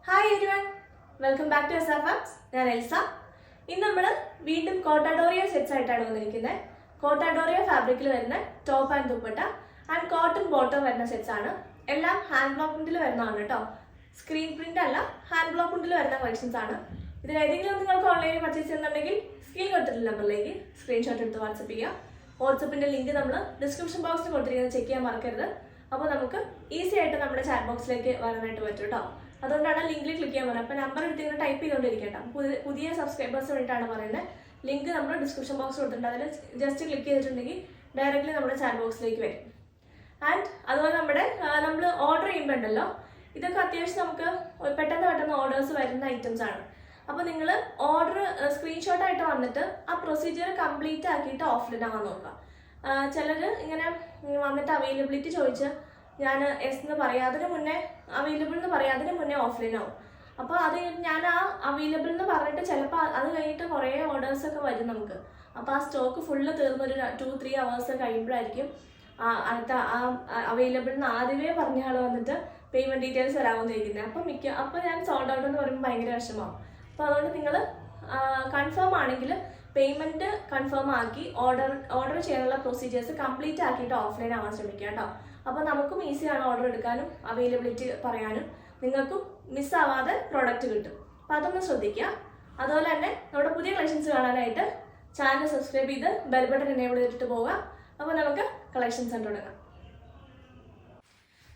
Hi everyone, welcome back to SRFabs. ഞാൻ Elsa. ഇന്ന് നമ്മൾ വീണ്ടും കോട്ടാഡോറിയ സെറ്റ്സ് ആയിട്ടാണ് വന്നിരിക്കുന്നത്. കോട്ടാഡോറിയ ഫാബ്രിക്കിൽ വരുന്ന top and dupatta and cotton bottom വരുന്ന സെറ്റ്സ് ആണ്. എല്ലാം ഹാൻഡ് ബ്ലോക്ക് പ്രിന്റിൽ വരുന്നതാണ് കേട്ടോ. സ്ക്രീൻ പ്രിന്റ് അല്ല, ഹാൻഡ് ബ്ലോക്ക് പ്രിന്റിൽ വരുന്ന കളക്ഷൻസ് ആണ്. ഇതിൽ ഏതെങ്കിലും നിങ്ങൾക്ക് ഓൺലൈനിൽ പർച്ചേസ് ചെയ്യുന്നുണ്ടെങ്കിൽ സ്ക്രീൻ കൊടുത്തിട്ടുള്ള നമ്പറിലേക്ക് സ്ക്രീൻഷോട്ട് എടുത്ത് വാട്സപ്പ് ചെയ്യുക. വാട്സപ്പിന്റെ ലിങ്ക് നമ്മൾ ഡിസ്ക്രിപ്ഷൻ ബോക്സിൽ കൊടുത്തിരിക്കുന്നത് ചെക്ക് ചെയ്യാൻ മറക്കരുത്. അപ്പോൾ നമുക്ക് ഈസി ആയിട്ട് നമ്മുടെ ചാറ്റ് ബോക്സിലേക്ക് വരാനായിട്ട് പറ്റും കേട്ടോ. അതുകൊണ്ടാണ് ലിങ്കിൽ ക്ലിക്ക് ചെയ്യാൻ പറയുന്നത്. അപ്പോൾ നമ്പർ എടുത്ത് ഇങ്ങനെ ടൈപ്പ് ചെയ്തുകൊണ്ടിരിക്കട്ടോ. പുതിയ സബ്സ്ക്രൈബേഴ്സ് വേണ്ടിയിട്ടാണ് പറയുന്നത്. ലിങ്ക് നമ്മൾ ഡിസ്ക്രിപ്ഷൻ ബോക്സ് കൊടുത്തിട്ടുണ്ട്. അതിൽ ജസ്റ്റ് ക്ലിക്ക് ചെയ്തിട്ടുണ്ടെങ്കിൽ ഡയറക്റ്റ്ലി നമ്മുടെ ചാറ്റ് ബോക്സിലേക്ക് വരും. ആൻഡ് അതുപോലെ നമ്മൾ ഓർഡർ ചെയ്യുമ്പോൾ ഉണ്ടല്ലോ, ഇതൊക്കെ അത്യാവശ്യം നമുക്ക് പെട്ടെന്ന് ഓർഡേഴ്സ് വരുന്ന ഐറ്റംസ് ആണ്. അപ്പോൾ നിങ്ങൾ ഓർഡർ സ്ക്രീൻഷോട്ടായിട്ട് വന്നിട്ട് ആ പ്രൊസീജിയർ കംപ്ലീറ്റ് ആക്കിയിട്ട് ഓഫ്ലൈൻ ആവാൻ നോക്കുക. ചിലർ ഇങ്ങനെ വന്നിട്ട് അവൈലബിലിറ്റി ചോദിച്ച് ഞാൻ എസ് എന്ന് പറയാം, അതിന് മുന്നേ അവൈലബിൾ എന്ന് പറയാം, അതിന് മുന്നേ ഓഫ്ലൈൻ ആവും. അപ്പോൾ അത് ഞാൻ ആ അവൈലബിൾ എന്ന് പറഞ്ഞിട്ട് ചിലപ്പോൾ അത് കഴിഞ്ഞിട്ട് കുറേ ഓർഡേഴ്സൊക്കെ വരും നമുക്ക്. അപ്പോൾ ആ സ്റ്റോക്ക് ഫുള്ള് തീർന്നൊരു 2-3 hours കഴിയുമ്പോഴായിരിക്കും അടുത്ത ആ അവൈലബിൾ എന്ന് ആദ്യമേ പറഞ്ഞ ആൾ വന്നിട്ട് പേയ്മെൻറ്റ് ഡീറ്റെയിൽസ് വരാമെന്നിരിക്കുന്നത്. അപ്പോൾ ഞാൻ സോൾഡ് ഔട്ട് എന്ന് പറയുമ്പോൾ ഭയങ്കര വിഷമമാവും. അപ്പോൾ അതുകൊണ്ട് നിങ്ങൾ കൺഫേം ആണെങ്കിൽ പേയ്മെൻറ്റ് കൺഫേം ആക്കി ഓർഡർ ചെയ്യാനുള്ള പ്രൊസീജിയേഴ്സ് കംപ്ലീറ്റ് ആക്കിയിട്ട് ഓഫ്ലൈൻ ആവാൻ ശ്രമിക്കുക കേട്ടോ. അപ്പോൾ നമുക്കും ഈസിയാണ് ഓർഡർ എടുക്കാനും അവൈലബിലിറ്റി പറയാനും, നിങ്ങൾക്കും മിസ്സാവാതെ പ്രോഡക്റ്റ് കിട്ടും. അപ്പോൾ അതൊന്ന് ശ്രദ്ധിക്കുക. അതുപോലെ തന്നെ നമ്മുടെ പുതിയ കളക്ഷൻസ് കാണാനായിട്ട് ചാനൽ സബ്സ്ക്രൈബ് ചെയ്ത് ബെൽ ബട്ടൺ എനേബിൾ ചെയ്തിട്ട് പോവുക. അപ്പോൾ നമുക്ക് കളക്ഷൻസ് തുടങ്ങാം.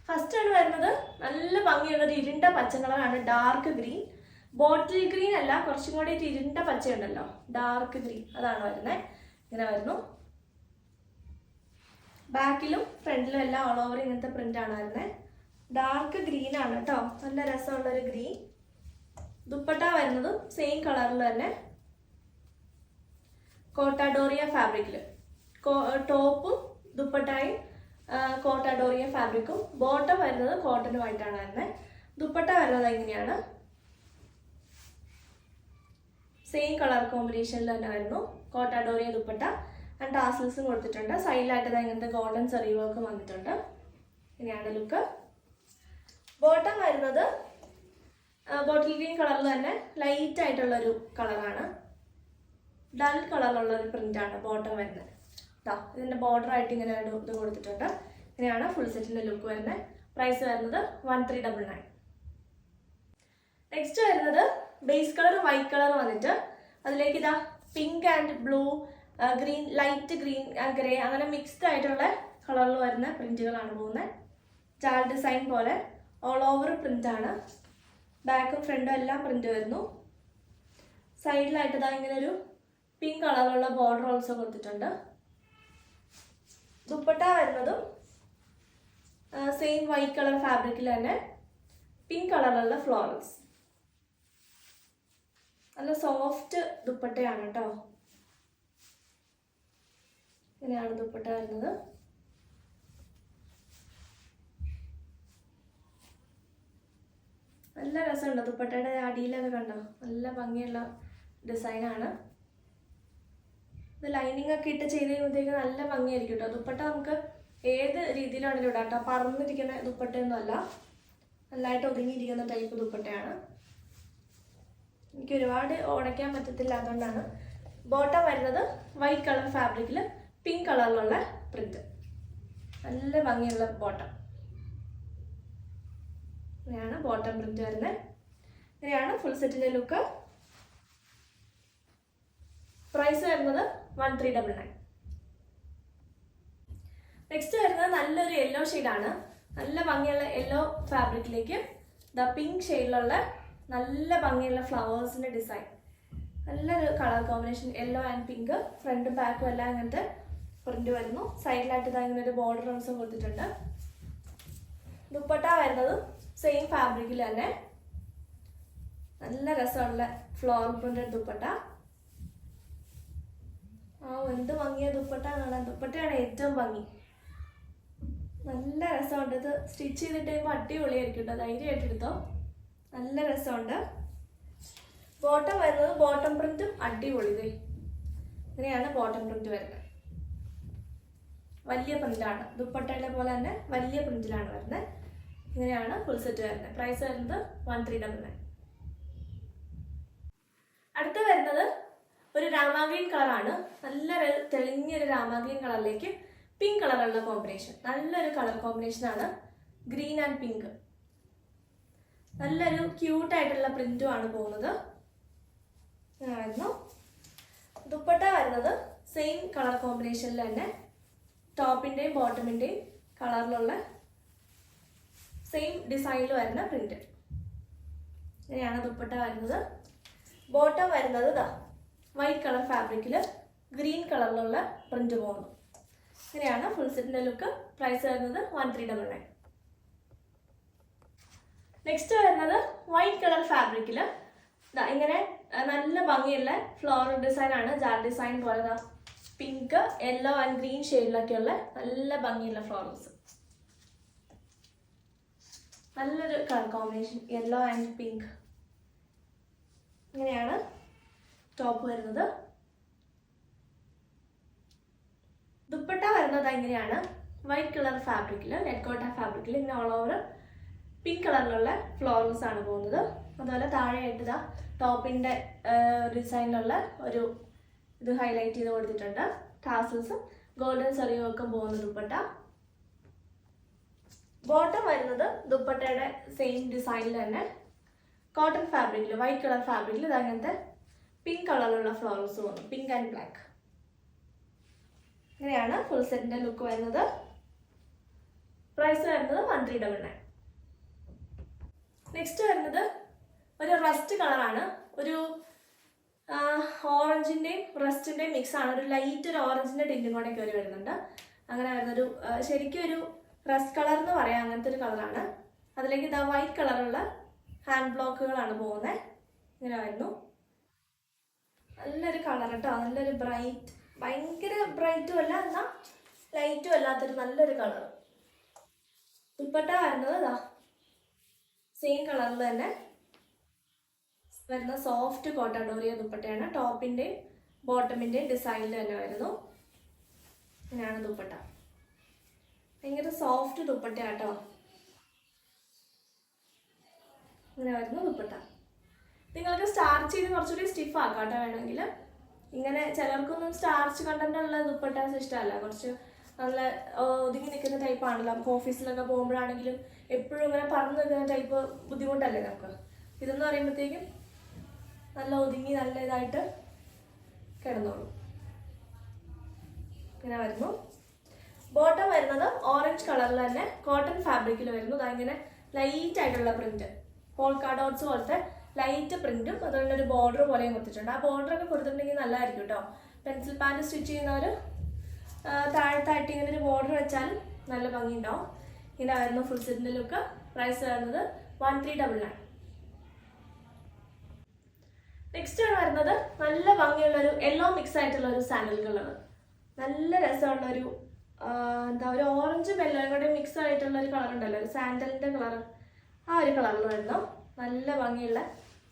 ഫസ്റ്റ് ആണ് വരുന്നത് നല്ല ഭംഗിയുള്ളൊരു ഇരുണ്ട പച്ച കളറാണ്, ഡാർക്ക് ഗ്രീൻ. ബോട്ടിൽ ഗ്രീൻ അല്ല, കുറച്ചും കൂടി ഇരുണ്ട പച്ചയുണ്ടല്ലോ, ഡാർക്ക് ഗ്രീൻ, അതാണ് വരുന്നത്. ഇങ്ങനെ വരുന്നു. ബാക്കിലും ഫ്രണ്ടിലും എല്ലാം ഓൾ ഓവർ ഇങ്ങനത്തെ പ്രിന്റ് ആണ് വരുന്നത്. ഡാർക്ക് ഗ്രീൻ ആണ് കേട്ടോ, നല്ല രസമുള്ളൊരു ഗ്രീൻ. ദുപ്പട്ട വരുന്നതും സെയിം കളറിൽ തന്നെ കോട്ടാഡോറിയ ഫാബ്രിക്കിൽ, ടോപ്പും ദുപ്പട്ടയും കോട്ടാഡോറിയ ഫാബ്രിക്കും. ബോട്ടം വരുന്നത് കോട്ടനുമായിട്ടാണ് വരുന്നത്. ദുപ്പട്ട വരുന്നത് എങ്ങനെയാണ്, സെയിം കളർ കോമ്പിനേഷനിൽ തന്നെ വരുന്നു. കോട്ടാഡോറിയ ദുപ്പട്ട ആൻഡ് ടാസൽസും കൊടുത്തിട്ടുണ്ട്. സൈഡിലായിട്ട് ഇങ്ങനത്തെ ഗോൾഡൻ സെറി വർക്ക് വന്നിട്ടുണ്ട്. ഇങ്ങനെയാണ് ലുക്ക്. ബോട്ടം വരുന്നത് ബോട്ടിൽ ഗ്രീൻ കളറിൽ തന്നെ ലൈറ്റ് ആയിട്ടുള്ളൊരു കളറാണ്, ഡൾ കളറിലുള്ള ഒരു പ്രിന്റാണ് ബോട്ടം വരുന്നത്. ഇതിൻ്റെ ബോർഡർ ആയിട്ട് ഇങ്ങനെ ഇത് കൊടുത്തിട്ടുണ്ട്. ഇങ്ങനെയാണ് ഫുൾ സെറ്റിൻ്റെ ലുക്ക് വരുന്നത്. പ്രൈസ് വരുന്നത് 1399. നെക്സ്റ്റ് വരുന്നത് ബേസ് കളർ വൈറ്റ് കളർ വന്നിട്ട് അതിലേക്ക് pink and blue, green, light green, grey, അങ്ങനെ മിക്സ്ഡ് ആയിട്ടുള്ള കളറിൽ വരുന്ന പ്രിന്റുകളാണ് പോകുന്നത്. ജാൽ ഡിസൈൻ പോലെ ഓൾ ഓവർ പ്രിന്റാണ്. ബാക്കും ഫ്രണ്ടും എല്ലാം പ്രിന്റ് വരുന്നു. സൈഡിലായിട്ട് ഇങ്ങനെ ഒരു പിങ്ക് കളറിലുള്ള ബോർഡർ ഓൾസോ കൊടുത്തിട്ടുണ്ട്. ദുപ്പട്ട വരുന്നതും സെയിം വൈറ്റ് കളർ ഫാബ്രിക്കിൽ തന്നെ പിങ്ക് കളറിലുള്ള ഫ്ലോറൽസ്. നല്ല സോഫ്റ്റ് ദുപ്പട്ടയാണ് കേട്ടോ. ഇങ്ങനെയാണ് ദുപ്പട്ട വരുന്നത്. നല്ല രസമുണ്ട് ദുപ്പട്ടയുടെ അടിയിലൊക്കെ കണ്ടോ, നല്ല ഭംഗിയുള്ള ഡിസൈനാണ്. ഇത് ലൈനിങ് ഒക്കെ ഇട്ട് ചെയ്ത് കഴിയുമ്പോഴത്തേക്ക് നല്ല ഭംഗിയായിരിക്കും കേട്ടോ. ദുപ്പട്ട നമുക്ക് ഏത് രീതിയിലാണെങ്കിലും ഇടാം കേട്ടോ. പറന്നിരിക്കുന്ന ദുപ്പട്ടയൊന്നും അല്ല, നല്ലതായിട്ട് ഒതുങ്ങിയിരിക്കുന്ന ടൈപ്പ് ദുപ്പട്ടയാണ്. എനിക്ക് ഒരുപാട് ഉടയ്ക്കാൻ പറ്റത്തില്ല, അതുകൊണ്ടാണ്. ബോട്ടം വരുന്നത് വൈറ്റ് കളർ ഫാബ്രിക്കിൽ പിങ്ക് കളറിലുള്ള പ്രിന്റ്, നല്ല ഭംഗിയുള്ള ബോട്ടം. ഇങ്ങനെയാണ് ബോട്ടം പ്രിന്റ് വരുന്നത്. ഇങ്ങനെയാണ് ഫുൾ സെറ്റിന്റെ ലുക്ക്. പ്രൈസ് വരുന്നത് 1399. നെക്സ്റ്റ് വരുന്നത് നല്ലൊരു യെല്ലോ ഷെയ്ഡാണ്. നല്ല ഭംഗിയുള്ള യെല്ലോ ഫാബ്രിക്കിലേക്ക് പിങ്ക് ഷെയ്ഡിലുള്ള നല്ല ഭംഗിയുള്ള ഫ്ലവേഴ്സിന്റെ ഡിസൈൻ, നല്ലൊരു colour combination, yellow and pink. ഫ്രണ്ടും ബാക്കും എല്ലാം ഇങ്ങനത്തെ പ്രിന്റ് വരുന്നു. സൈഡിലായിട്ട് ഇങ്ങനെ ഒരു ബോർഡർ ഓൾസോ കൊടുത്തിട്ടുണ്ട്. ദുപ്പട്ട വരുന്നത് സെയിം ഫാബ്രിക്കിൽ തന്നെ നല്ല രസമുള്ള ഫ്ലോറൽ പ്രിന്റഡ് ദുപ്പട്ട. എന്ത് ഭംഗിയ ദുപ്പട്ട കാണാൻ. ദുപ്പട്ടയാണ് ഏറ്റവും ഭംഗി. നല്ല രസമുണ്ട്. ഇത് സ്റ്റിച്ച് ചെയ്തിട്ട് കഴിയുമ്പോൾ അടിപൊളിയായിരിക്കും കേട്ടോ, ധൈര്യമായിട്ട് എടുത്തോ. നല്ല രസമുണ്ട്. ബോട്ടം വരുന്നത് ബോട്ടം പ്രിന്റും അടിപൊളി. ഇങ്ങനെയാണ് ബോട്ടം പ്രിന്റ് വരുന്നത്. വലിയ പ്രിന്റാണ്, ദുപ്പട്ടയുടെ പോലെ തന്നെ വലിയ പ്രിന്റിലാണ് വരുന്നത്. ഇങ്ങനെയാണ് ഫുൾ സെറ്റ് വരുന്നത്. പ്രൈസ് വരുന്നത് 1399. അടുത്ത് വരുന്നത് ഒരു രാമാഗ്രീൻ കളറാണ്. നല്ല തെളിഞ്ഞൊരു രാമാഗ്രീൻ കളറിലേക്ക് പിങ്ക് കളറുള്ള കോമ്പിനേഷൻ. നല്ലൊരു കളർ കോമ്പിനേഷനാണ്, ഗ്രീൻ ആൻഡ് പിങ്ക്. നല്ലൊരു ക്യൂട്ടായിട്ടുള്ള പ്രിന്റും ആണ് പോകുന്നത്. ആയിരുന്നു ദുപ്പട്ട വരുന്നത് സെയിം കളർ കോമ്പിനേഷനിൽ തന്നെ ടോപ്പിൻ്റെയും ബോട്ടമിൻ്റെയും കളറിലുള്ള സെയിം ഡിസൈനിൽ വരുന്ന പ്രിന്റ്. ഇങ്ങനെയാണ് ദുപ്പട്ട വരുന്നത്. ബോട്ടം വരുന്നത് ഇതാ വൈറ്റ് കളർ ഫാബ്രിക്കിൽ ഗ്രീൻ കളറിലുള്ള പ്രിന്റ് പോകുന്നു. ഇങ്ങനെയാണ് ഫുൾ സെറ്റിന്റെ ലുക്ക്. പ്രൈസ് വരുന്നത് 1399. നെക്സ്റ്റ് വരുന്നത് വൈറ്റ് കളർ ഫാബ്രിക്കിൽ ഇങ്ങനെ നല്ല ഭംഗിയുള്ള ഫ്ലോറൽ ഡിസൈൻ ആണ്. ജാർ ഡിസൈൻ പോലെ പിങ്ക്, യെല്ലോ ആൻഡ് ഗ്രീൻ ഷെയ്ഡിലൊക്കെയുള്ള നല്ല ഭംഗിയുള്ള ഫ്ലോറൽസ്. നല്ലൊരു colour combination, yellow and pink. ഇങ്ങനെയാണ് ടോപ്പ് വരുന്നത്. ദുപ്പട്ട വരുന്നത് ഇങ്ങനെയാണ് വൈറ്റ് കളർ ഫാബ്രിക്കിൽ, നെറ്റ് കോട്ട ഫാബ്രിക്കിൽ ഇങ്ങനെ ഓൾ ഓവർ പിങ്ക് കളറിലുള്ള ഫ്ലോറൽസ് ആണ് പോകുന്നത്. അതുപോലെ താഴെയായിട്ട് ഇതാ ടോപ്പിൻ്റെ ഡിസൈനിലുള്ള ഒരു ഇത് ഹൈലൈറ്റ് ചെയ്ത് കൊടുത്തിട്ടുണ്ട്. ടാസൽസും ഗോൾഡൻ സെറിയും ഒക്കെ പോകുന്ന ദുപ്പട്ട. ബോട്ടം വരുന്നത് ദുപ്പട്ടയുടെ സെയിം ഡിസൈനിൽ തന്നെ കോട്ടൺ ഫാബ്രിക്കിൽ, വൈറ്റ് കളർ ഫാബ്രിക്കിൽ ഇത് അങ്ങനത്തെ പിങ്ക് കളറിലുള്ള ഫ്ലോറൽസ് പോകുന്നു, പിങ്ക് ആൻഡ് ബ്ലാക്ക്. ഇങ്ങനെയാണ് ഫുൾ സെറ്റിന്റെ ലുക്ക് വരുന്നത്. പ്രൈസ് വരുന്നത് 1399. നെക്സ്റ്റ് വരുന്നത് ഒരു റസ്റ്റ് കളറാണ്. ഒരു ഓറഞ്ചിൻ്റെയും റസ്റ്റിൻ്റെയും മിക്സ് ആണ്. ഒരു ലൈറ്റ് ഒരു ഓറഞ്ചിൻ്റെ ടിൻറ്റും കൂടെ കയറി വരുന്നുണ്ട്. അങ്ങനെ വരുന്നൊരു ശരിക്കും ഒരു റസ്റ്റ് കളർ എന്ന് പറയാം, അങ്ങനത്തെ ഒരു കളറാണ്. അതിലേക്ക് ഇതാ വൈറ്റ് കളറുള്ള ഹാൻഡ് ബ്ലോക്കുകളാണ് പോകുന്നത്. ഇങ്ങനെ വരുന്നു. നല്ലൊരു കളർ കേട്ടോ, നല്ലൊരു ബ്രൈറ്റ്, ഭയങ്കര ബ്രൈറ്റും അല്ല എന്നാൽ ലൈറ്റും അല്ലാത്തൊരു നല്ലൊരു കളർ. ദുപ്പട്ട വരുന്നത് ഇതാ സെയിം കളറിൽ തന്നെ വരുന്ന സോഫ്റ്റ് കോട്ടഡോറിയ ദുപ്പട്ടയാണ്. ടോപ്പിൻ്റെയും ബോട്ടമിൻ്റെയും ഡിസൈനിൽ തന്നെ വരുന്നു. ഇങ്ങനെയാണ് ദുപ്പട്ട. ഭയങ്കര സോഫ്റ്റ് ദുപ്പട്ട കേട്ടോ. ഇങ്ങനെ വരുന്നു ദുപ്പട്ട. നിങ്ങൾക്ക് സ്റ്റാർച്ച് ചെയ്ത് കുറച്ചുകൂടി സ്റ്റിഫ് ആക്കാം കേട്ടോ വേണമെങ്കിൽ. ഇങ്ങനെ ചിലർക്കൊന്നും സ്റ്റാർച്ച് കണ്ടന്റ് ഉള്ള ദുപ്പട്ടാസ് ഇഷ്ടമല്ല, കുറച്ച് നല്ല ഒതുങ്ങി നിൽക്കുന്ന ടൈപ്പ് ആണല്ലോ. നമുക്ക് ഓഫീസിലൊക്കെ പോകുമ്പോഴാണെങ്കിലും എപ്പോഴും ഇങ്ങനെ പറന്ന് നിൽക്കുന്ന ടൈപ്പ് ബുദ്ധിമുട്ടല്ലേ നമുക്ക്. ഇതെന്ന് പറയുമ്പോഴത്തേക്കും നല്ല ഒതുങ്ങി നല്ല ഇതായിട്ട് കിടന്നോളൂ. ഇങ്ങനെ വരുന്നു. ബോട്ടം വരുന്നത് ഓറഞ്ച് കളറിൽ തന്നെ കോട്ടൺ ഫാബ്രിക്കിൽ വരുന്നു. അതിങ്ങനെ ലൈറ്റ് ആയിട്ടുള്ള പ്രിന്റ്, പോൾക്കാ ഡോട്ട്സ് പോലത്തെ ലൈറ്റ് പ്രിന്റും അതുകൊണ്ട് ഒരു ബോർഡർ പോലെയും കൊടുത്തിട്ടുണ്ട്. ആ ബോർഡറൊക്കെ കൊടുത്തിട്ടുണ്ടെങ്കിൽ നല്ലതായിരിക്കും കേട്ടോ. പെൻസിൽ പാൻറ് സ്റ്റിച്ച് ചെയ്യുന്നവർ താഴത്തായിട്ട് ഇങ്ങനെ ഒരു ബോർഡർ വെച്ചാൽ നല്ല ഭംഗിയുണ്ടാവും. ഇങ്ങനെ വരുന്നു ഫുൾ സെറ്റിൻ്റെ ലുക്ക്. പ്രൈസ് വരുന്നത് 1399. നെക്സ്റ്റ് ആണ് വരുന്നത് നല്ല ഭംഗിയുള്ളൊരു യെല്ലോ മിക്സ് ആയിട്ടുള്ള ഒരു സാൻഡൽ കളർ. നല്ല രസമുള്ളൊരു എന്താ ഒരു ഓറഞ്ചും യെല്ലോയും കൂടെ മിക്സ് ആയിട്ടുള്ള ഒരു കളർ ഉണ്ടല്ലോ, ഒരു സാൻഡലിൻ്റെ കളർ. ആ ഒരു കളറിൽ വരുന്നു. നല്ല ഭംഗിയുള്ള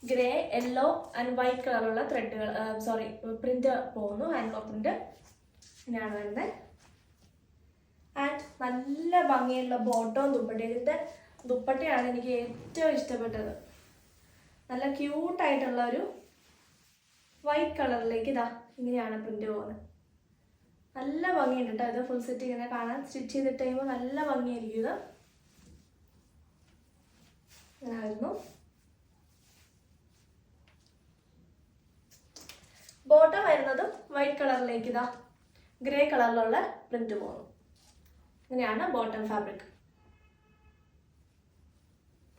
ഗ്രേ, യെല്ലോ ആൻഡ് വൈറ്റ് കളറുള്ള ത്രെഡുകൾ പ്രിന്റ് പോകുന്നു, ഹാൻഡ് വർക്ക് പ്രിന്റ്. ഇങ്ങനെയാണ് വരുന്നത്. ആൻഡ് നല്ല ഭംഗിയുള്ള ബോട്ടവും ദുപ്പട്ട. ഇതിൻ്റെ ദുപ്പട്ടയാണ് എനിക്ക് ഏറ്റവും ഇഷ്ടപ്പെട്ടത്. നല്ല ക്യൂട്ടായിട്ടുള്ള ഒരു വൈറ്റ് കളറിലേക്ക് ഇതാ ഇങ്ങനെയാണ് പ്രിന്റ് പോകുന്നത്. നല്ല ഭംഗിയുണ്ട് കേട്ടോ. ഇത് ഫുൾ സെറ്റ് ഇങ്ങനെ കാണാൻ സ്റ്റിച്ച് ചെയ്തിട്ട് കഴിയുമ്പോൾ നല്ല ഭംഗിയായിരിക്കും ഇത്. ഇങ്ങനായിരുന്നു. ബോട്ടം വരുന്നത് വൈറ്റ് കളറിലേക്ക് ഇതാ ഗ്രേ കളറിലുള്ള പ്രിന്റ് പോകുന്നു. ഇങ്ങനെയാണ് ബോട്ടം ഫാബ്രിക്.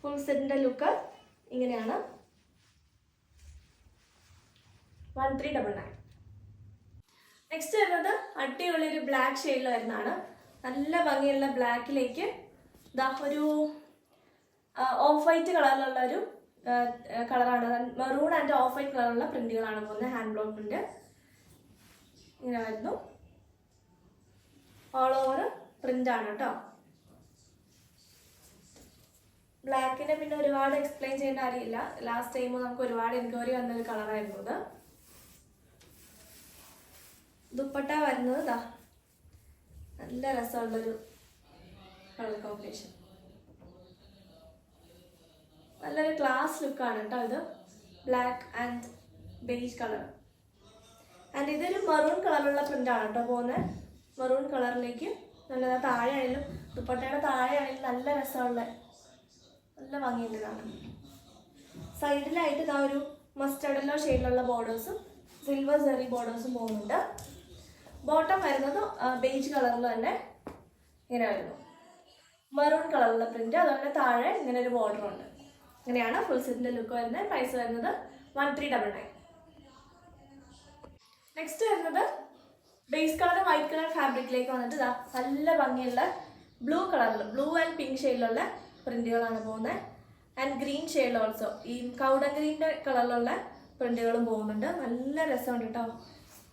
ഫുൾ സെറ്റിന്റെ ലുക്ക് ഇങ്ങനെയാണ്. 1399. നെക്സ്റ്റ് വരുന്നത് അടിപൊളി ഒരു ബ്ലാക്ക് ഷെയ്ഡിൽ വരുന്നതാണ്. നല്ല ഭംഗിയുള്ള ബ്ലാക്കിലേക്ക് ഇതാ ഒരു ഓഫ് വൈറ്റ് കളറിലുള്ള ഒരു കളറാണ്. മെറൂൺ ആൻഡ് ഓഫ് വൈറ്റ് കളറുള്ള പ്രിന്റുകളാണ് പോകുന്നത്, ഹാൻഡ് ബ്ലോക്ക് പ്രിന്റ്. ഇങ്ങനെ വരുന്നു. ഓൾ ഓവർ പ്രിന്റ് ആണ് കേട്ടോ. ബ്ലാക്കിനെ പിന്നെ ഒരുപാട് എക്സ്പ്ലെയിൻ ചെയ്യേണ്ട കാര്യമില്ല. ലാസ്റ്റ് ടൈം നമുക്ക് ഒരുപാട് എൻക്വയറി വന്നൊരു കളറായിരുന്നു ഇത്. ദുപ്പട്ട വരുന്നത് ഇതാ നല്ല രസമുള്ളൊരു കളർ കോമ്പിനേഷൻ. നല്ലൊരു ക്ലാസ് ലുക്കാണ് കേട്ടോ ഇത്. Black and beige colour. And ഇതൊരു മെറൂൺ കളറുള്ള പ്രിൻ്റാണ് കേട്ടോ പോകുന്നത്. മെറൂൺ കളറിലേക്ക് നല്ല താഴെ ആണെങ്കിലും ദുപ്പട്ടയുടെ താഴെ ആണെങ്കിലും നല്ല രസമുള്ള നല്ല ഭംഗിയുണ്ട് കാണാൻ. സൈഡിലായിട്ട് ഇതാ ഒരു മസ്റ്റർഡ് യെല്ലോ ഷെയ്ഡിലുള്ള ബോർഡേഴ്സും സിൽവർ സെറി ബോർഡേഴ്സും പോകുന്നുണ്ട്. ബോട്ടം വരുന്നത് ബേജ് കളറിൽ തന്നെ ഇങ്ങനെ വരുന്നു. മെറൂൺ കളറുള്ള പ്രിന്റ്, അതുപോലെ താഴെ ഇങ്ങനെ ഒരു ബോർഡർ ഉണ്ട്. ഇങ്ങനെയാണ് ഫുൾ സെറ്റിന്റെ ലുക്ക് വരുന്നത്. പ്രൈസ് വരുന്നത് 1399. നെക്സ്റ്റ് വരുന്നത് ബേസ് കളർ വൈറ്റ് കളർ ഫാബ്രിക്കിലേക്ക് വന്നിട്ട് ഇതാ നല്ല ഭംഗിയുള്ള ബ്ലൂ കളറിൽ ബ്ലൂ ആൻഡ് പിങ്ക് ഷെയ്ഡിലുള്ള പ്രിന്റുകളാണ് പോകുന്നത്. ആൻഡ് ഗ്രീൻ ഷെയ്ഡിൽ ഓൾസോ ഈ കൗഡൻ ഗ്രീൻ്റെ കളറിലുള്ള പ്രിന്റുകളും പോകുന്നുണ്ട്. നല്ല രസമുണ്ട് കേട്ടോ.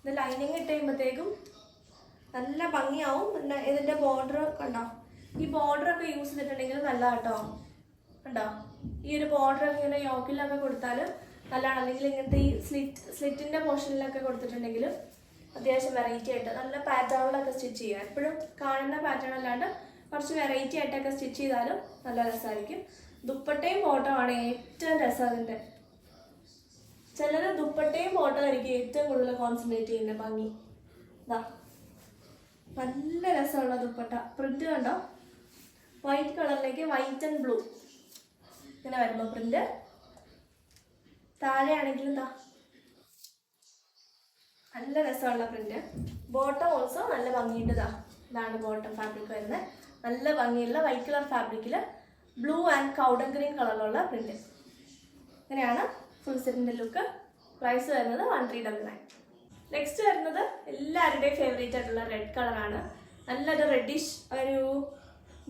ഇത് ലൈനിങ് ഇട്ട് കഴിയുമ്പോഴത്തേക്കും നല്ല ഭംഗിയാവും. പിന്നെ ഇതിൻ്റെ ബോർഡർ കണ്ടോ, ഈ ബോർഡറൊക്കെ യൂസ് ചെയ്തിട്ടുണ്ടെങ്കിൽ നല്ല കേട്ടോ. കണ്ടോ, ഈ ഒരു ബോർഡർ ഇങ്ങനെ യോക്കിലൊക്കെ കൊടുത്താൽ നല്ലതാണ്. അല്ലെങ്കിൽ ഇങ്ങനത്തെ ഈ സ്ലിറ്റിൻ്റെ പോർഷനിലൊക്കെ കൊടുത്തിട്ടുണ്ടെങ്കിൽ അത്യാവശ്യം വെറൈറ്റി ആയിട്ട് നല്ല പാറ്റേണിലൊക്കെ സ്റ്റിച്ച് ചെയ്യുക. എപ്പോഴും കാണുന്ന പാറ്റേൺ അല്ലാണ്ട് കുറച്ച് വെറൈറ്റി ആയിട്ടൊക്കെ സ്റ്റിച്ച് ചെയ്താലും നല്ല രസമായിരിക്കും. ദുപ്പട്ടയും ബോട്ടമാണ് ഏറ്റവും രസം അതിൻ്റെ. ചിലർ ദുപ്പട്ടയും ബോട്ടം ആയിരിക്കും ഏറ്റവും കൂടുതൽ കോൺസെൻട്രേറ്റ് ചെയ്യുന്നത് ഭംഗി. ഇതാ നല്ല രസമുള്ള ദുപ്പട്ട. പ്രിന്റ് കണ്ടോ, വൈറ്റ് കളറിലേക്ക് വൈറ്റ് ആൻഡ് ബ്ലൂ ഇങ്ങനെ വരുമ്പോൾ പ്രിന്റ്. താഴെയാണെങ്കിലും ഇതാ നല്ല രസമുള്ള പ്രിന്റ്. ബോട്ടം ഓൾസോ നല്ല ഭംഗിയുണ്ട്. ഇതാണ് ബോട്ടം ഫാബ്രിക് വരുന്നത്. നല്ല ഭംഗിയുള്ള വൈറ്റ് കളർ ഫാബ്രിക്കിൽ ബ്ലൂ ആൻഡ് കൗഡൻ ഗ്രീൻ കളറിലുള്ള പ്രിന്റ്. ഇങ്ങനെയാണ് ഫുൾ സെറ്റിൻ്റെ ലുക്ക്. പ്രൈസ് വരുന്നത് 1399. നെക്സ്റ്റ് വരുന്നത് എല്ലാവരുടെയും ഫേവറേറ്റ് ആയിട്ടുള്ള റെഡ് കളറാണ്. നല്ലൊരു റെഡിഷ് ഒരു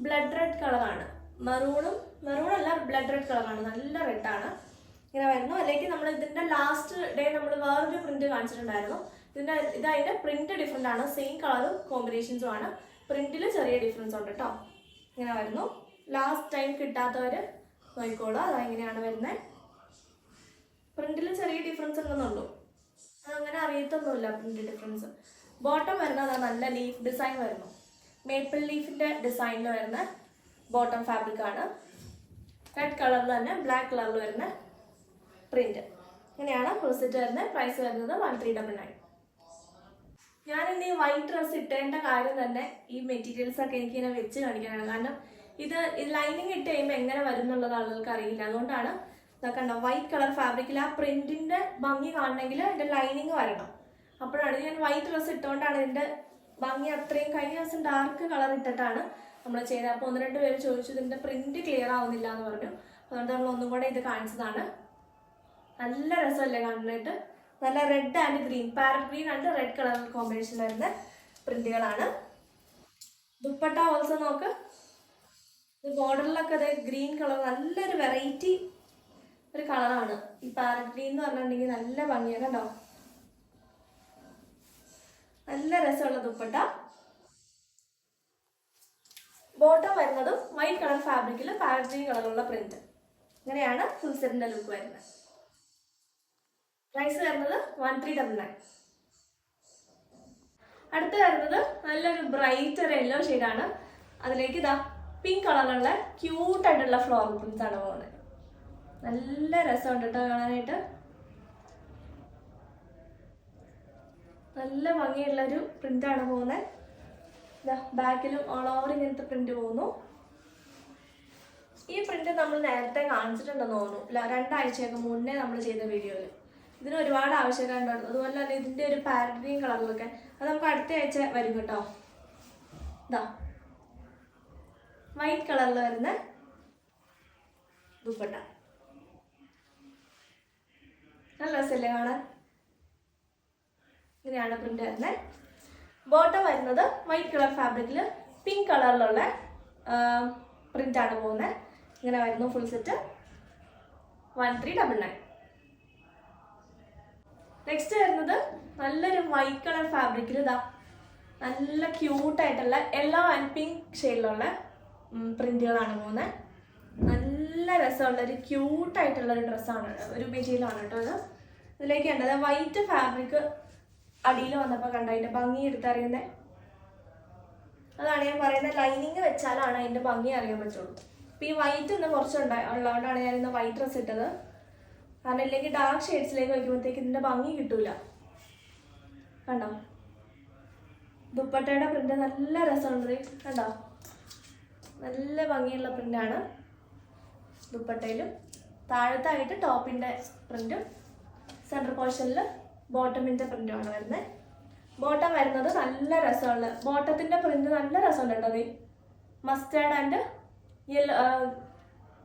ബ്ലഡ് റെഡ് കളറാണ്. മെറൂണല്ല ബ്ലഡ് റെഡ് കളറാണ്. നല്ല റെഡാണ് ഇങ്ങനെ വരുന്നു. അല്ലെങ്കിൽ നമ്മൾ ഇതിൻ്റെ ലാസ്റ്റ് ഡേ നമ്മൾ വേറൊരു പ്രിന്റ് കാണിച്ചിട്ടുണ്ടായിരുന്നു. ഇതിൻ്റെ പ്രിന്റ് ഡിഫറെൻ്റ് ആണ്. സെയിം കളറും കോമ്പിനേഷൻസും ആണ്. പ്രിന്റിൽ ചെറിയ ഡിഫറൻസ് ഉണ്ട് കേട്ടോ. ഇങ്ങനെ വരുന്നു. ലാസ്റ്റ് ടൈം കിട്ടാത്തവർ നോക്കിക്കോളൂ. അതെങ്ങനെയാണ് വരുന്നത്. പ്രിന്റിൽ ചെറിയ ഡിഫറൻസ് ഉണ്ടെന്നുള്ളൂ, അതങ്ങനെ അറിയത്തൊന്നുമില്ല പ്രിന്റ് ഡിഫറൻസ്. ബോട്ടം വരുന്നത് നല്ല ലീഫ് ഡിസൈൻ വരുന്നു. മേപ്പിൾ ലീഫിൻ്റെ ഡിസൈനിൽ വരുന്ന ബോട്ടം ഫാബ്രിക് ആണ്. റെഡ് കളറിൽ തന്നെ ബ്ലാക്ക് കളറിൽ വരുന്ന പ്രിന്റ്. ഇങ്ങനെയാണ് ഫുൾ സെറ്റ് വരുന്നത്. പ്രൈസ് വരുന്നത് 1399. ഞാനിന്ന് ഈ വൈറ്റ് ഡ്രസ്സ് ഇട്ടേണ്ട കാര്യം തന്നെ ഈ മെറ്റീരിയൽസ് ഒക്കെ എനിക്കിങ്ങനെ വെച്ച് കാണിക്കാനാണ്. കാരണം ഇത് ലൈനിങ് ഇട്ട് കഴിയുമ്പോൾ എങ്ങനെ വരും എന്നുള്ളത് ആളുകൾക്ക് അറിയില്ല. അതുകൊണ്ടാണ് ഇതൊക്കെ ഉണ്ടോ വൈറ്റ് കളർ ഫാബ്രിക്കിൽ ആ പ്രിന്റിന്റെ ഭംഗി കാണണമെങ്കിൽ അതിന്റെ ലൈനിങ് വരണം. അപ്പോഴാണ് ഞാൻ വൈറ്റ് ഡ്രസ്സ് ഇട്ടുകൊണ്ടാണ് ഇതിന്റെ ഭംഗി അത്രയും. കഴിഞ്ഞ ദിവസം ഡാർക്ക് കളർ ഇട്ടിട്ടാണ് നമ്മൾ ചെയ്തത്. അപ്പോൾ 1-2 പേര് ചോദിച്ചു ഇതിന്റെ പ്രിന്റ് ക്ലിയർ ആവുന്നില്ല എന്ന് പറഞ്ഞു. അതുകൊണ്ട് നമ്മൾ ഒന്നും കൂടെ ഇത് കാണിച്ചതാണ്. നല്ല രസമല്ലേ കാണാനായിട്ട്. നല്ല red and green, parrot green and red colour combination വരുന്ന പ്രിന്റുകളാണ്. ദുപ്പട്ട ഓൾസോ നോക്ക്, ബോർഡറിലൊക്കെ അതെ ഗ്രീൻ കളർ നല്ലൊരു വെറൈറ്റി ഒരു കളറാണ്. ഈ പാരറ്റ് ഗ്രീൻ എന്ന് പറഞ്ഞിട്ടുണ്ടെങ്കിൽ നല്ല ഭംഗിയാണ് കണ്ടോ. നല്ല രസമുള്ള ദുപ്പട്ട. ബോട്ടം വരുന്നതും വൈറ്റ് കളർ ഫാബ്രിക്കിൽ പാരറ്റ് ഗ്രീൻ കളറുള്ള പ്രിന്റ്. ഇങ്ങനെയാണ് ഫുൾ സെറ്റിന്റെ ലുക്ക് വരുന്നത്. പ്രൈസ് വരുന്നത് 1399. അടുത്ത് വരുന്നത് നല്ലൊരു ബ്രൈറ്റ് ഒരു യെല്ലോ ഷെയ്ഡാണ്. അതിലേക്ക് ഇതാ പിങ്ക് കളറിലുള്ള ക്യൂട്ടായിട്ടുള്ള ഫ്ലോറൽ പ്രിന്റ്സ് ആണ് പോകുന്നത്. നല്ല രസമുണ്ട് കേട്ടോ കാണാനായിട്ട്. നല്ല ഭംഗിയുള്ളൊരു പ്രിന്റാണ് പോകുന്നത്. ഇതാ ബാക്കിലും ഓൾ ഓവർ ഇങ്ങനത്തെ പ്രിന്റ് പോകുന്നു. ഈ പ്രിന്റ് നമ്മൾ നേരത്തെ കാണിച്ചിട്ടുണ്ടെന്ന് തോന്നുന്നു. 2 ആഴ്ചയൊക്കെ മുന്നേ നമ്മൾ ചെയ്ത വീഡിയോയിൽ. ഇതിന് ഒരുപാട് ആവശ്യക്കാരുണ്ട്. അതുപോലെ തന്നെ ഇതിൻ്റെ ഒരു പാരറ്റ് ഗ്രീൻ കളറിലൊക്കെ അത് നമുക്ക് അടുത്ത ആഴ്ച വരും കേട്ടോ. ഇതാ വൈറ്റ് കളറിൽ വരുന്ന ദുപ്പട്ട നല്ല രസമല്ലേ കാണാൻ. ഇങ്ങനെയാണ് പ്രിന്റ് വരുന്നത്. ബോട്ടം വരുന്നത് വൈറ്റ് കളർ ഫാബ്രിക്കിൽ പിങ്ക് കളറിലുള്ള പ്രിന്റാണ് പോകുന്നത്. ഇങ്ങനെ വരുന്നു ഫുൾ സെറ്റ് 1399. നെക്സ്റ്റ് വരുന്നത് നല്ലൊരു വൈറ്റ് കളർ ഫാബ്രിക്കിൽ ഇതാ നല്ല ക്യൂട്ടായിട്ടുള്ള യെല്ലോ ആൻഡ് പിങ്ക് ഷെയ്ഡിലുള്ള പ്രിന്റുകളാണ് പോകുന്നത്. നല്ല രസമുള്ളൊരു ക്യൂട്ടായിട്ടുള്ളൊരു ഡ്രസ്സാണ്, ഒരു മെറ്റീരിയലാണ് കേട്ടോ ഇത്. ഇതിലേക്ക് കണ്ടത് വൈറ്റ് ഫാബ്രിക് അടിയിൽ വന്നപ്പോൾ കണ്ട അതിൻ്റെ ഭംഗി എടുത്തറിയുന്നത്. അതാണ് ഞാൻ പറയുന്നത്, ലൈനിങ് വെച്ചാലാണ് അതിൻ്റെ ഭംഗി അറിയാൻ പറ്റുള്ളൂ. അപ്പോൾ ഈ വൈറ്റ് ഇന്ന് ഉള്ളതുകൊണ്ടാണ് ഞാൻ ഇന്ന് വൈറ്റ് ഡ്രസ്സ് ഇട്ടത്. കാരണം ഇല്ലെങ്കിൽ ഡാർക്ക് ഷെയ്ഡ്സിലേക്ക് വയ്ക്കുമ്പോഴത്തേക്ക് ഇതിൻ്റെ ഭംഗി കിട്ടൂല. കണ്ടോ, ദുപ്പട്ടയുടെ പ്രിന്റ് നല്ല രസമുണ്ട്. കണ്ടോ, നല്ല ഭംഗിയുള്ള പ്രിന്റാണ് ദുപ്പട്ടയിലും. താഴത്തായിട്ട് ടോപ്പിൻ്റെ പ്രിന്റും സെൻറ്റർ പോർഷനിൽ ബോട്ടമിൻ്റെ പ്രിന്റുമാണ് വരുന്നത്. ബോട്ടം വരുന്നത് നല്ല രസമുള്ള ബോട്ടത്തിൻ്റെ പ്രിന്റ് നല്ല രസമുണ്ട് കേട്ടോ. അത് മസ്റ്റേർഡ് ആൻഡ് യെല്ലോ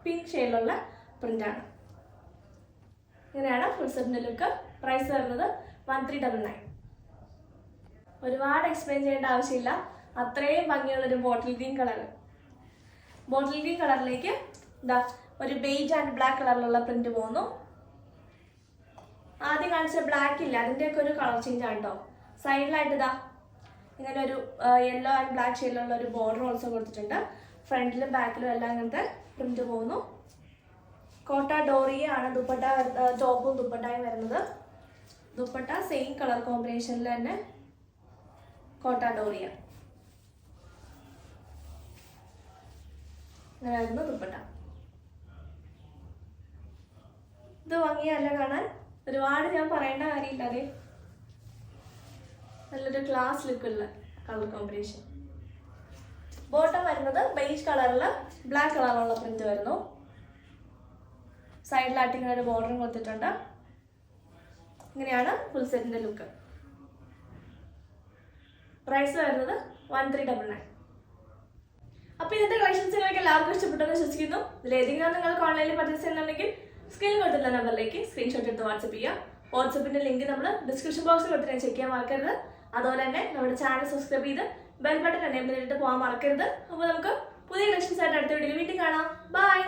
പിങ്ക് ഷെയ്ഡിലുള്ള പ്രിന്റാണ്. ഇങ്ങനെയാണ് ഫുൾ സെറ്റിൻ്റെ ലുക്ക്. പ്രൈസ് വരുന്നത് 1399. ഒരുപാട് എക്സ്പ്ലെയിൻ ചെയ്യേണ്ട ആവശ്യമില്ല, അത്രയും ഭംഗിയുള്ളൊരു bottle green colour. Bottle green കളറിലേക്ക് ഇതാ ഒരു ബേജ് ആൻഡ് ബ്ലാക്ക് കളറിലുള്ള പ്രിന്റ് പോകുന്നു. ആദ്യം കാണിച്ച ബ്ലാക്ക് ഇല്ല, അതിൻ്റെയൊക്കെ ഒരു കളർ ചേഞ്ച് ആണ് കേട്ടോ. സൈഡിലായിട്ട് ഇതാ ഇങ്ങനെ ഒരു യെല്ലോ ആൻഡ് ബ്ലാക്ക് ഷെയ്ഡിലുള്ള ഒരു ബോർഡർ ഓൾസോ കൊടുത്തിട്ടുണ്ട്. ഫ്രണ്ടിലും ബാക്കിലും എല്ലാം ഇങ്ങനത്തെ പ്രിന്റ് പോകുന്നു. കോട്ട ഡോറിയാണ് ദുപ്പട്ട, ടോപ്പും ദുപ്പട്ടയും വരുന്നത്. ദുപ്പട്ട സെയിം കളർ കോമ്പിനേഷനിൽ തന്നെ കോട്ട ഡോറിയ. അങ്ങനെയായിരുന്നു ദുപ്പട്ട. ഇത് ഭംഗിയല്ല കാണാൻ, ഒരുപാട് ഞാൻ പറയേണ്ട കാര്യമില്ല. അതെ, നല്ലൊരു ക്ലാസ് ലുക്കുള്ള കളർ കോമ്പിനേഷൻ. ബോട്ടം വരുന്നത് ബേജ് കളറിൽ ബ്ലാക്ക് കളറുള്ള പ്രിന്റ് വരുന്നു. സൈഡിലായിട്ട് ഇങ്ങനെ ഒരു ബോർഡറും കൊടുത്തിട്ടുണ്ട്. ഇങ്ങനെയാണ് ഫുൾ സെറ്റിന്റെ ലുക്ക്. പ്രൈസ് വരുന്നത് 1399. അപ്പോൾ ഇന്നത്തെ കളക്ഷൻസ് നിങ്ങൾക്ക് എല്ലാവർക്കും ഇഷ്ടപ്പെട്ടെന്ന് വിശ്വസിക്കുന്നു. ഇതിലേതെങ്കിലും നിങ്ങൾക്ക് ഓൺലൈനിൽ പർച്ചേസ് ചെയ്യുന്നുണ്ടെങ്കിൽ സ്ക്രീൻ കൊടുത്തിട്ടുള്ള നമ്പറിലേക്ക് സ്ക്രീൻഷോട്ട് എടുത്ത് വാട്സപ്പ് ചെയ്യാം. വാട്സപ്പിന്റെ ലിങ്ക് നമ്മൾ ഡിസ്ക്രിപ്ഷൻ ബോക്സിൽ കൊടുത്തിട്ട് ചെക്ക് ചെയ്യാൻ മറക്കരുത്. അതുപോലെ തന്നെ നമ്മുടെ ചാനൽ സബ്സ്ക്രൈബ് ചെയ്ത് ബെൽ ബട്ടൺ എനേബിൾ ചെയ്തിട്ട് പോകാൻ മറക്കരുത്. അപ്പോൾ നമുക്ക് പുതിയ കളക്ഷൻസ് ആയിട്ട് അടുത്ത വീഡിയോയിൽ വീണ്ടും കാണാം. ബൈ.